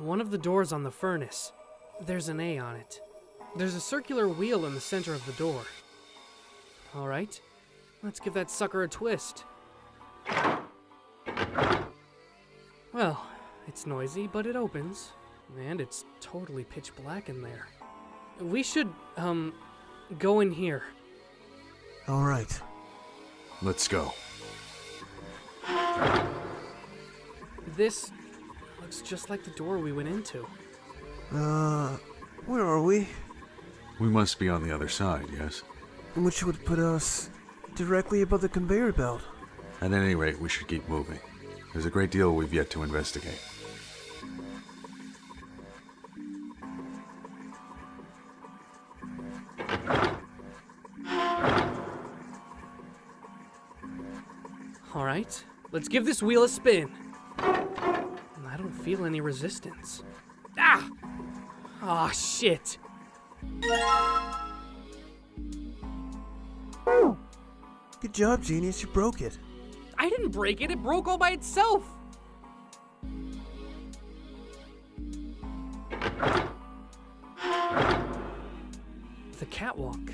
One of the doors on the furnace. There's an A on it. There's a circular wheel in the center of the door. Alright, let's give that sucker a twist. Well, it's noisy, but it opens. And it's totally pitch black in there. We should, go in here. Alright. Let's go. This looks just like the door we went into. Where are we? We must be on the other side, yes? Which would put us directly above the conveyor belt. At any rate, we should keep moving. There's a great deal we've yet to investigate. Alright, let's give this wheel a spin. I don't feel any resistance. Ah! Aw, shit. Good job, genius. You broke it. I didn't break it, it broke all by itself. The catwalk.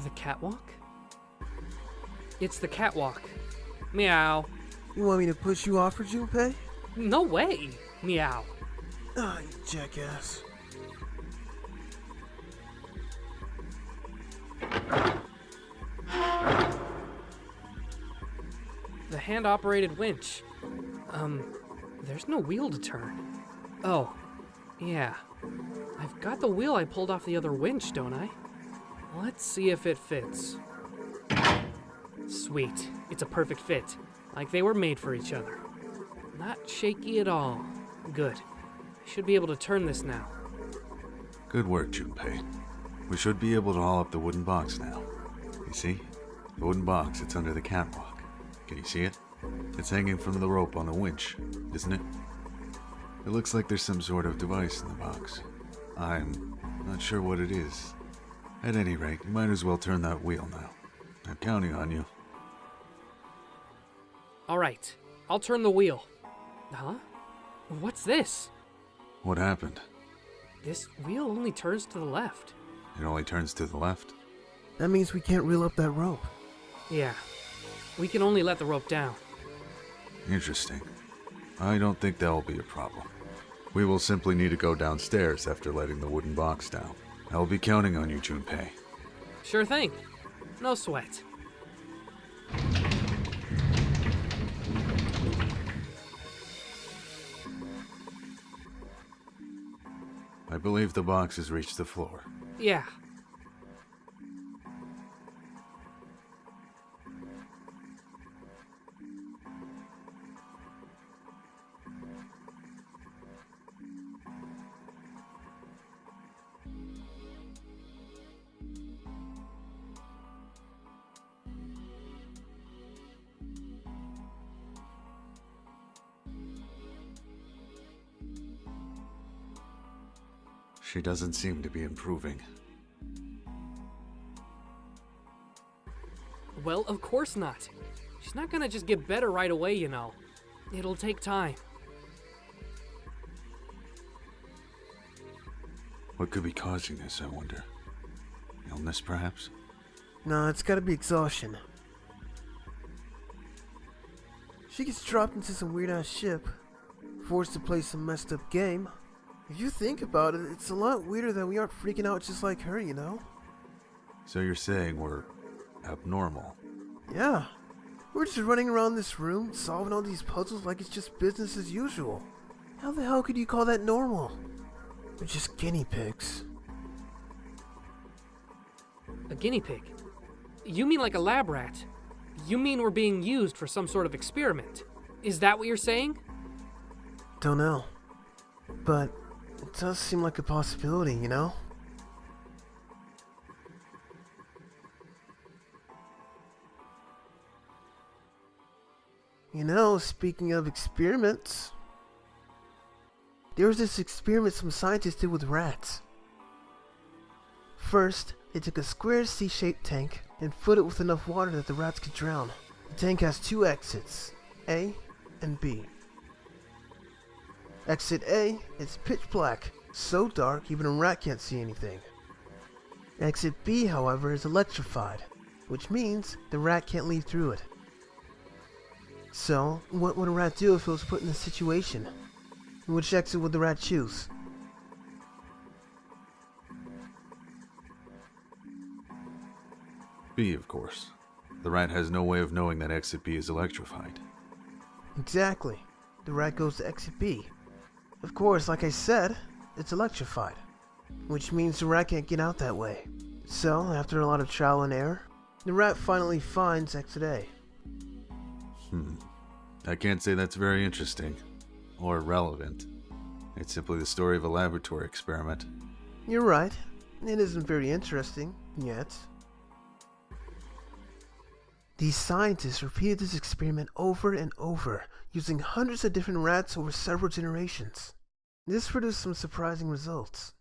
The catwalk? It's the catwalk. Meow. You want me to push you off for Junpei? No way. Meow. Ah, you jackass. The hand-operated winch. There's no wheel to turn. Oh, yeah. I've got the wheel I pulled off the other winch, don't I? Let's see if it fits. Sweet. It's a perfect fit. Like they were made for each other. Not shaky at all. Good. I should be able to turn this now. Good work, Junpei. We should be able to haul up the wooden box now. You see? The wooden box, it's under the catwalk. Can you see it? It's hanging from the rope on the winch, isn't it? It looks like there's some sort of device in the box. I'm not sure what it is. At any rate, you might as well turn that wheel now. I'm counting on you. Alright, I'll turn the wheel. Huh? What's this? What happened? This wheel only turns to the left. It only turns to the left? That means we can't reel up that rope. Yeah. We can only let the rope down. Interesting. I don't think that will be a problem. We will simply need to go downstairs after letting the wooden box down. I'll be counting on you, Junpei. Sure thing. No sweat. I believe the box has reached the floor. Yeah. She doesn't seem to be improving. Well, of course not. She's not gonna just get better right away, you know. It'll take time. What could be causing this, I wonder? Illness, perhaps? Nah, it's gotta be exhaustion. She gets dropped into some weird-ass ship, forced to play some messed up game. If you think about it, it's a lot weirder that we aren't freaking out just like her, you know? So you're saying we're abnormal? Yeah. We're just running around this room, solving all these puzzles like it's just business as usual. How the hell could you call that normal? We're just guinea pigs. A guinea pig? You mean like a lab rat? You mean we're being used for some sort of experiment? Is that what you're saying? Don't know. But it does seem like a possibility, you know? You know, speaking of experiments, there was this experiment some scientists did with rats. First, they took a square C-shaped tank and filled it with enough water that the rats could drown. The tank has two exits, A and B. Exit A is pitch black, so dark even a rat can't see anything. Exit B, however, is electrified, which means the rat can't leave through it. So, what would a rat do if it was put in this situation? Which exit would the rat choose? B, of course. The rat has no way of knowing that exit B is electrified. Exactly. The rat goes to exit B. Of course, like I said, it's electrified, which means the rat can't get out that way. So, after a lot of trial and error, the rat finally finds exit A. I can't say that's very interesting, or relevant. It's simply the story of a laboratory experiment. You're right. It isn't very interesting, yet. These scientists repeated this experiment over and over, using hundreds of different rats over several generations. This produced some surprising results.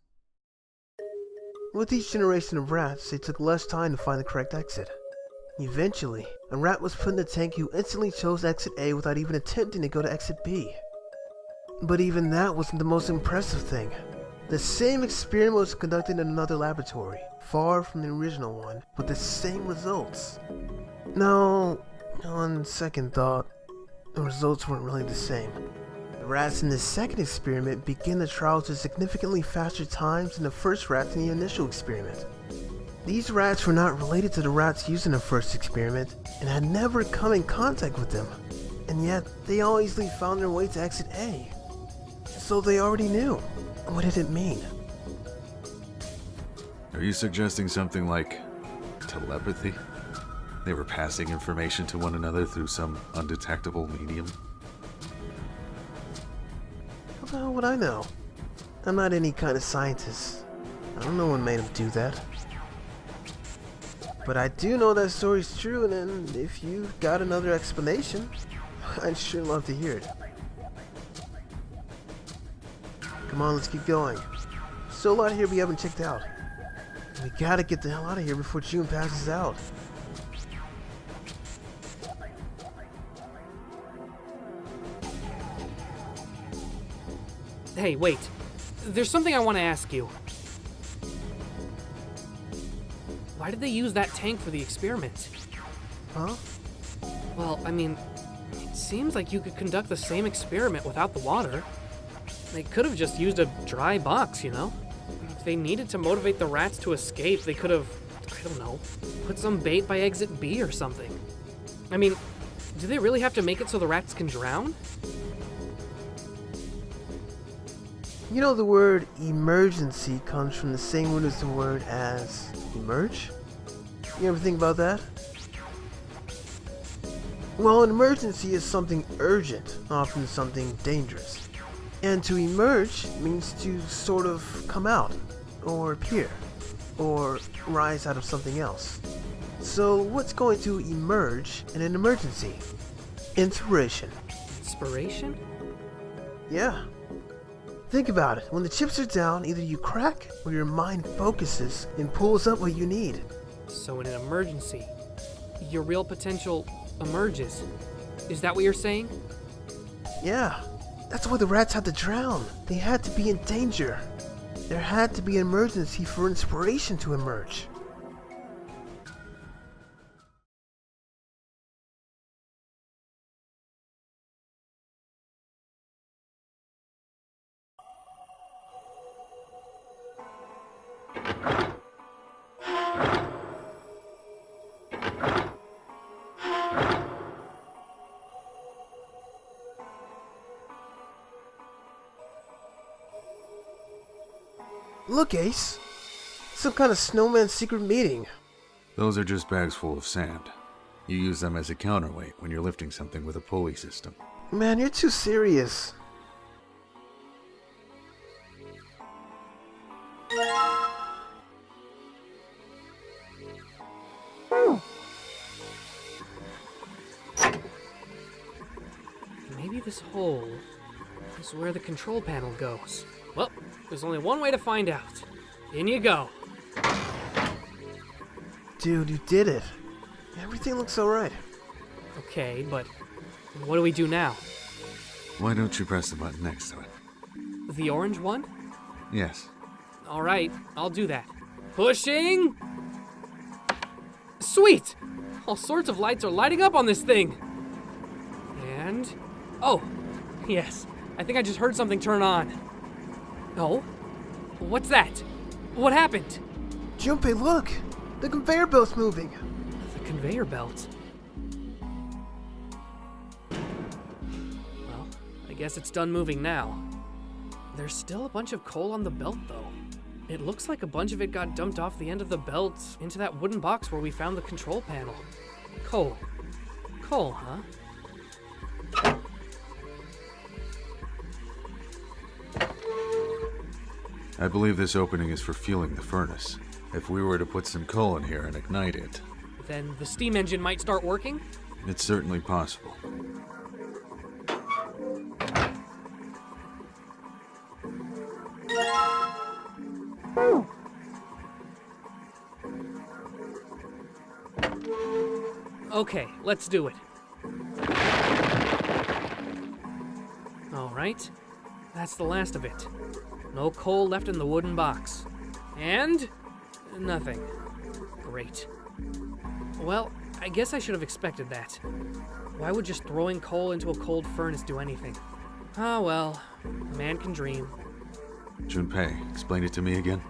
With each generation of rats, they took less time to find the correct exit. Eventually, a rat was put in the tank who instantly chose exit A without even attempting to go to exit B. But even that wasn't the most impressive thing. The same experiment was conducted in another laboratory, far from the original one, with the same results. No, on second thought, the results weren't really the same. The rats in the second experiment began the trials at significantly faster times than the first rats in the initial experiment. These rats were not related to the rats used in the first experiment and had never come in contact with them, and yet they all easily found their way to exit A. So they already knew. What did it mean? Are you suggesting something like telepathy? They were passing information to one another through some undetectable medium? How the hell would I know? I'm not any kind of scientist. I don't know what made them do that. But I do know that story's true, and if you've got another explanation, I'd sure love to hear it. Come on, let's keep going. Still a lot here we haven't checked out. We gotta get the hell out of here before June passes out. Hey, wait. There's something I want to ask you. Why did they use that tank for the experiment? Huh? Well, I mean, it seems like you could conduct the same experiment without the water. They could have just used a dry box, you know? If they needed to motivate the rats to escape, they could have, I don't know, put some bait by exit B or something. I mean, do they really have to make it so the rats can drown? You know, the word emergency comes from the same root as the word as emerge? You ever think about that? Well, an emergency is something urgent, often something dangerous. And to emerge means to sort of come out, or appear, or rise out of something else. So what's going to emerge in an emergency? Inspiration. Inspiration? Yeah. Think about it. When the chips are down, either you crack or your mind focuses and pulls up what you need. So in an emergency, your real potential emerges. Is that what you're saying? Yeah. That's why the rats had to drown. They had to be in danger. There had to be an emergency for inspiration to emerge. Look, Ace. Some kind of snowman secret meeting. Those are just bags full of sand. You use them as a counterweight when you're lifting something with a pulley system. Man, you're too serious. Maybe this hole is where the control panel goes. Well, there's only one way to find out. In you go. Dude, you did it. Everything looks alright. Okay, but what do we do now? Why don't you press the button next to it? The orange one? Yes. All right, I'll do that. Pushing! Sweet! All sorts of lights are lighting up on this thing. And... oh, yes. I think I just heard something turn on. Oh? What's that? What happened? Junpei, look! The conveyor belt's moving. The conveyor belt. Well, I guess it's done moving now. There's still a bunch of coal on the belt, though. It looks like a bunch of it got dumped off the end of the belt into that wooden box where we found the control panel. Coal. Coal, huh? I believe this opening is for fueling the furnace. If we were to put some coal in here and ignite it, Then the steam engine might start working? it's certainly possible. Okay, let's do it. All right, that's the last of it. No coal left in the wooden box. And nothing. Great. Well, I guess I should have expected that. Why would just throwing coal into a cold furnace do anything? Ah, well, a man can dream. Junpei, explain it to me again.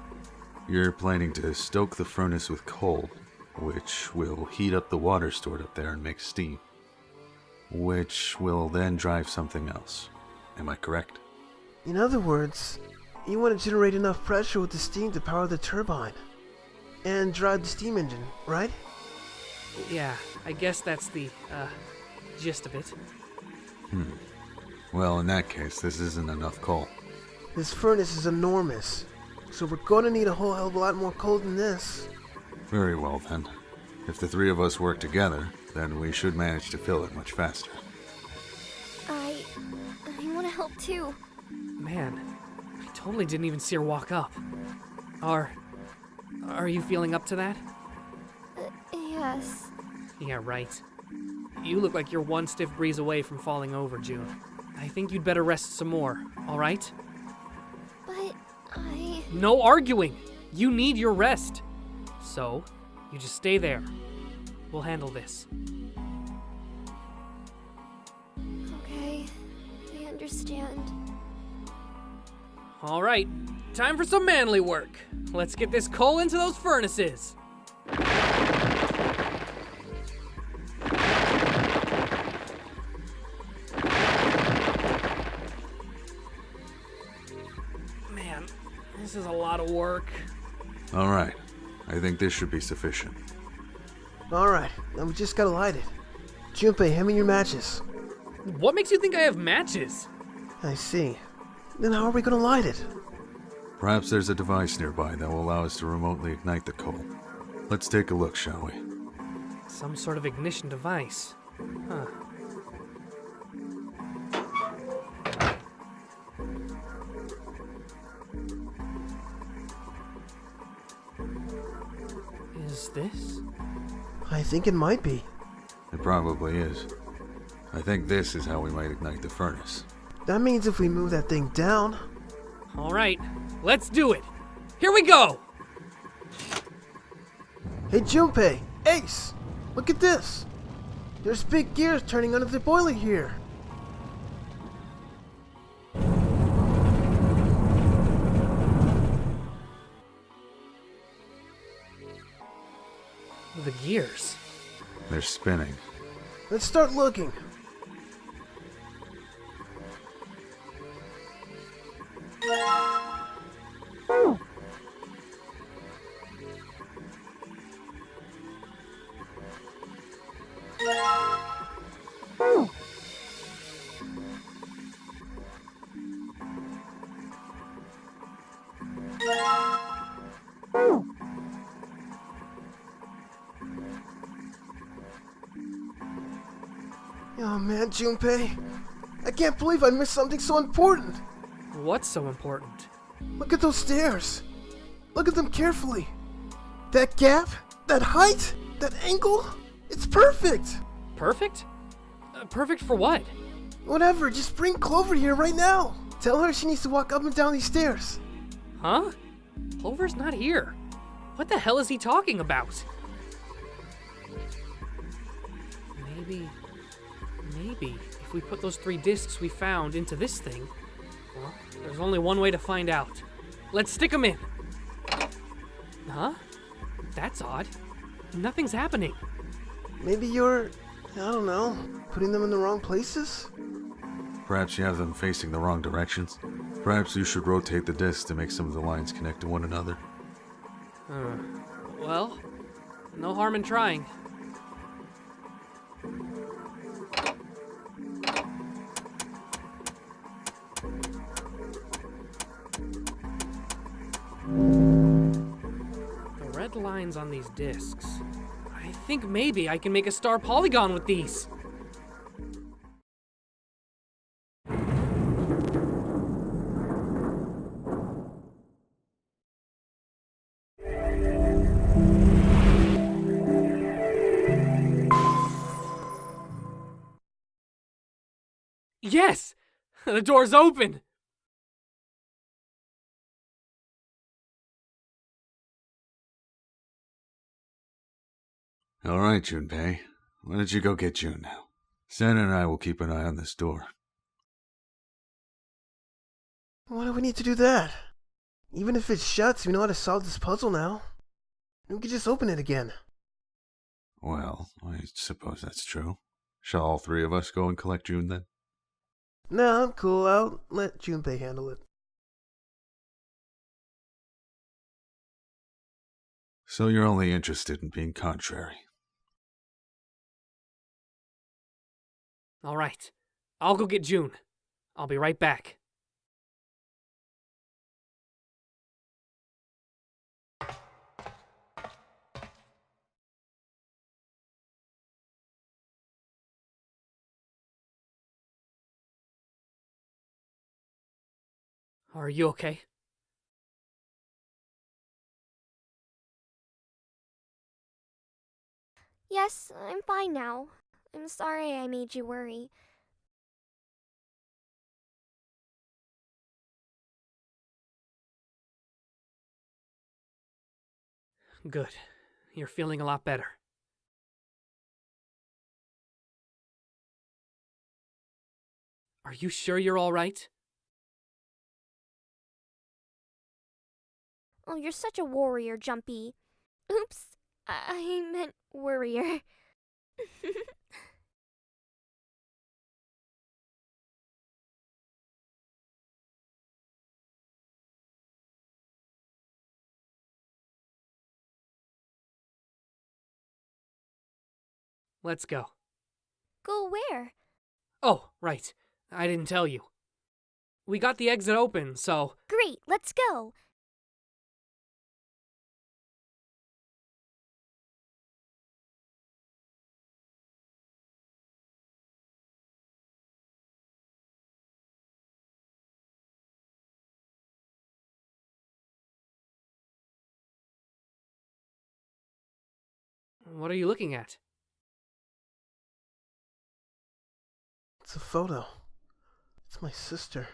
You're planning to stoke the furnace with coal, which will heat up the water stored up there and make steam, which will then drive something else. Am I correct? In other words, you want to generate enough pressure with the steam to power the turbine and drive the steam engine, right? Yeah, I guess that's the, gist of it. Well, in that case, this isn't enough coal. This furnace is enormous, so we're going to need a whole hell of a lot more coal than this. Very well, then. If the three of us work together, then we should manage to fill it much faster. I want to help too. Man, I totally didn't even see her walk up. Are you feeling up to that? Yes. Yeah, right. You look like you're one stiff breeze away from falling over, June. I think you'd better rest some more, all right? But No arguing! You need your rest. So, you just stay there. We'll handle this. Okay, I understand. All right, time for some manly work. Let's get this coal into those furnaces. Man, this is a lot of work. All right. I think this should be sufficient. Alright, now we just gotta light it. Junpei, hand me your matches. What makes you think I have matches? I see. Then how are we gonna light it? Perhaps there's a device nearby that will allow us to remotely ignite the coal. Let's take a look, shall we? Some sort of ignition device. Huh. Is this? I think it might be. It probably is. I think this is how we might ignite the furnace. That means if we move that thing down... All right, let's do it. Here we go! Hey Junpei! Ace! Look at this! There's big gears turning under the boiler here! The gears. They're spinning. Let's start looking. Oh man, Junpei. I can't believe I missed something so important. What's so important? Look at those stairs. Look at them carefully. That gap, that height, that angle, it's perfect. Perfect? Perfect for what? Whatever, just bring Clover here right now. Tell her she needs to walk up and down these stairs. Huh? Clover's not here. What the hell is he talking about? Maybe if we put those 3 discs we found into this thing, well, there's only one way to find out. Let's stick them in. Huh? That's odd. Nothing's happening. Maybe you're, I don't know, putting them in the wrong places? Perhaps you have them facing the wrong directions. Perhaps you should rotate the discs to make some of the lines connect to one another. Well, no harm in trying. The red lines on these discs. I think maybe I can make a star polygon with these. Yes! The door's open! All right, Junpei. Why don't you go get June now? Santa and I will keep an eye on this door. Why do we need to do that? Even if it shuts, we know how to solve this puzzle now. We could just open it again. Well, I suppose that's true. Shall all 3 of us go and collect June then? No, I'm cool. I'll let Junpei handle it. So you're only interested in being contrary. All right. I'll go get June. I'll be right back. Are you okay? Yes, I'm fine now. I'm sorry I made you worry. Good. You're feeling a lot better. Are you sure you're all right? Oh, you're such a warrior, Junpei. Oops, I meant worrier. Let's go. Go where? Oh, right. I didn't tell you. We got the exit open, so... Great, let's go. What are you looking at? It's a photo. It's my sister.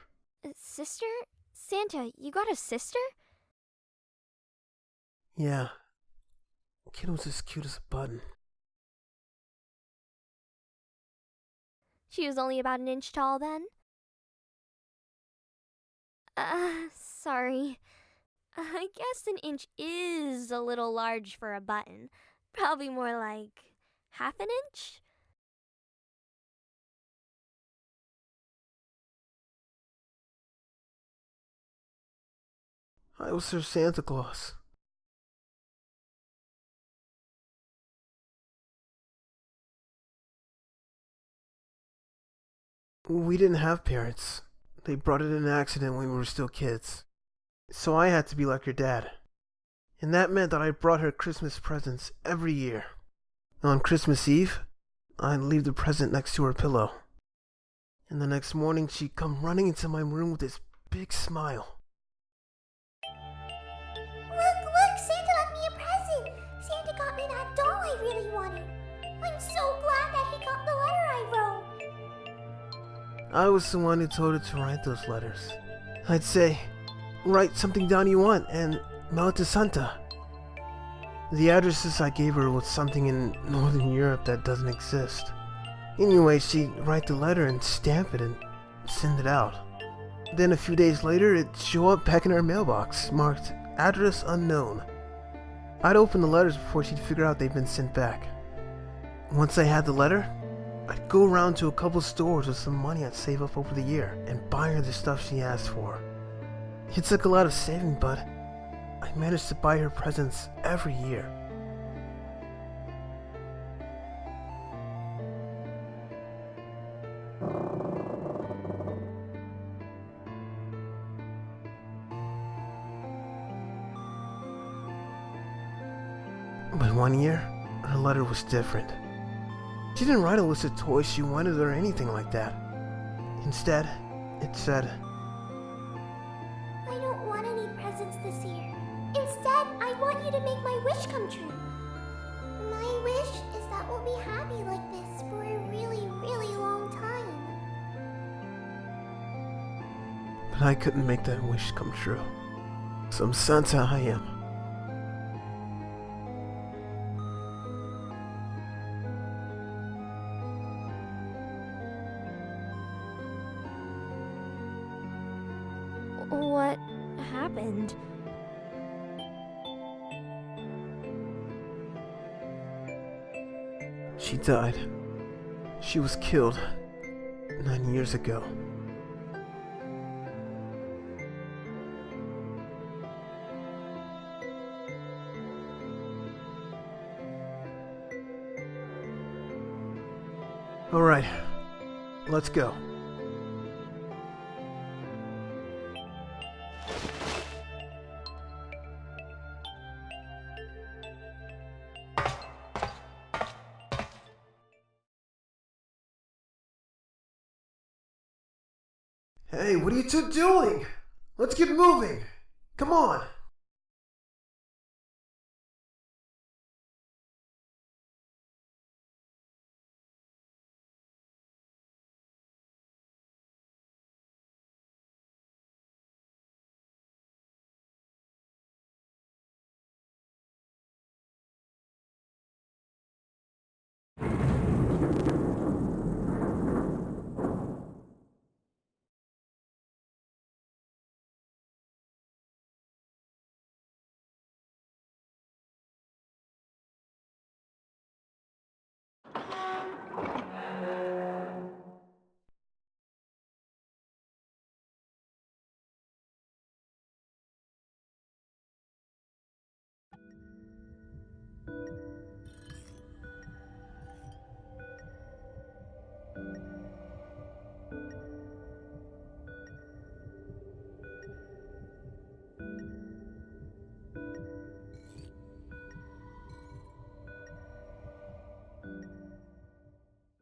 Sister? Santa, you got a sister? Yeah. The kid was as cute as a button. She was only about an inch tall then? Sorry. I guess an inch is a little large for a button. Probably more like half an inch? I was her Santa Claus. We didn't have parents. They brought it in an accident when we were still kids. So I had to be like her dad. And that meant that I brought her Christmas presents every year. On Christmas Eve, I'd leave the present next to her pillow. And the next morning, she'd come running into my room with this big smile. Look, Santa left me a present. Santa got me that doll I really wanted. I'm so glad that he got the letter I wrote. I was the one who told her to write those letters. I'd say, write something down you want and mail it to Santa. The addresses I gave her was something in Northern Europe that doesn't exist. Anyway, she'd write the letter and stamp it and send it out. Then a few days later, it'd show up back in her mailbox, marked address unknown. I'd open the letters before she'd figure out they'd been sent back. Once I had the letter, I'd go around to a couple stores with some money I'd save up over the year and buy her the stuff she asked for. It took a lot of saving, but I managed to buy her presents every year. But one year, her letter was different. She didn't write a list of toys she wanted or anything like that. Instead, it said, I don't want any presents this year. Instead, I want you to make my wish come true. My wish is that we'll be happy like this for a really, really long time. but I couldn't make that wish come true. Some Santa I am. What happened? She died. She was killed 9 years ago. All right, let's go. Hey, what are you two doing? Let's get moving. Come on.